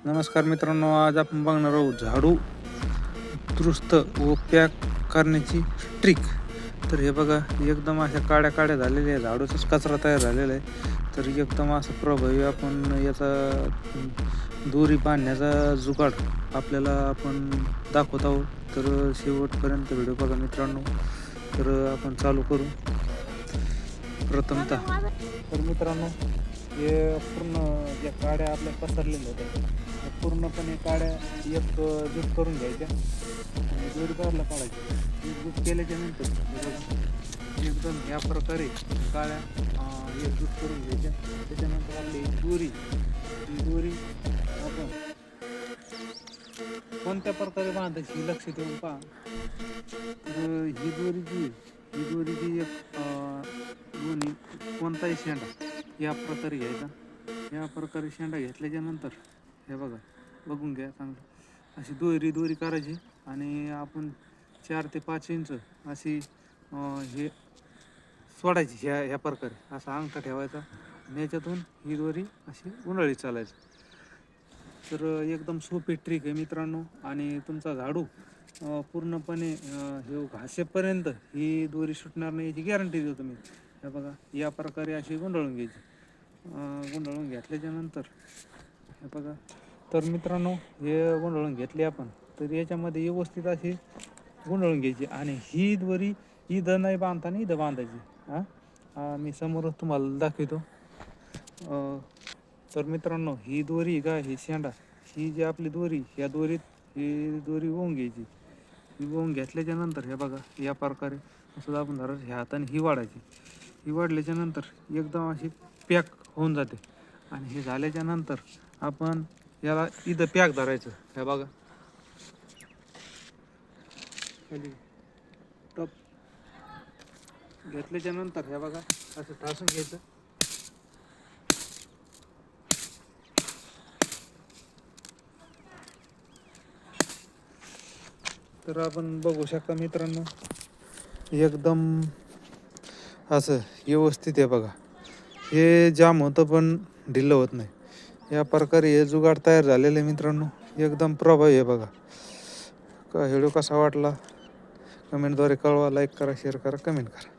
नमस्कार मित्रांनो, आज आपण बघणार आहोत झाडू दुरुस्त व पॅक करण्याची ट्रिक. तर हे बघा, एकदम अशा काड्या काड्या झालेल्या आहे, झाडूचाच कचरा तयार झालेला आहे. तर एकदम असं प्रभावी आपण याचा दोरी बांधण्याचा जुगाड आपल्याला आपण दाखवत आहोत. तर शेवटपर्यंत व्हिडिओ बघा मित्रांनो. तर आपण चालू करू प्रथमतः. तर मित्रांनो, हे पूर्ण ज्या काड्या आपल्या पसरलेल्या होत्या त्या पूर्णपणे काड्या एक जूट करून घ्यायच्या आणि दोरी बाजूला काढायची. एक जूट केल्याच्या नंतर एकदम ह्या प्रकारे काड्या एक जूट करून घ्यायच्या. त्याच्यानंतर आपली ही दोरी आपण कोणत्या प्रकारे बांधायची हे लक्ष देऊन पहा. तर ही दोरी जी एक दोन्ही कोणताही शेंडा या प्रकारे घ्यायचा. या प्रकारे शेंडा घेतल्याच्या नंतर हे बघा, बघून घ्या चांगलं, अशी दोरी करायची आणि आपण 4 ते 5 इंच अशी हे सोडायची. ह्या प्रकारे असा अंगठा ठेवायचा आणि याच्यातून ही दोरी अशी उन्हाळी चालायची. तर एकदम सोपी ट्रिक आहे मित्रांनो. आणि तुमचा झाडू पूर्णपणे हे घासेपर्यंत ही दोरी सुटणार नाही याची गॅरंटी देतो मी. हे बघा, या प्रकारे अशी गुंडाळून घ्यायची. गुंडाळून घेतल्याच्या नंतर हे बघा, तर मित्रांनो हे गुंडाळून घेतली आपण. तर याच्यामध्ये व्यवस्थित अशी गुंडाळून घ्यायची आणि ही दोरी इथं नाही बांधताना इथं बांधायची. मी समोरच तुम्हाला दाखवतो. तर मित्रांनो, ही दोरी का ही शेंडा, ही जी आपली दोरी, ह्या दोरीत ही दोरी वळून घ्यायची. ही वळून घेतल्याच्या नंतर हे बघा, या प्रकारे असं आपण धरायचं. ह्या हाताने ही वाढायची. ही वाढल्याच्या नंतर एकदम अशी पॅक होऊन जाते. आणि हे झाल्याच्या नंतर आपण याला इथं पॅक धरायचं. हे बघा, खाली टप घेतल्याच्या नंतर हे बघा असं ठासून घ्यायचं. तर आपण बघू शकता मित्रांनो, एकदम असं व्यवस्थित आहे बघा. हे जाम होतं पण ढिल्लं होत नाही. या प्रकारे हे जुगाड तयार झालेलं आहे मित्रांनो. एकदम प्रभावी आहे बघा. व्हिडिओ कसा वाटला कमेंटद्वारे कळवा. लाईक करा, शेअर करा, कमेंट करा.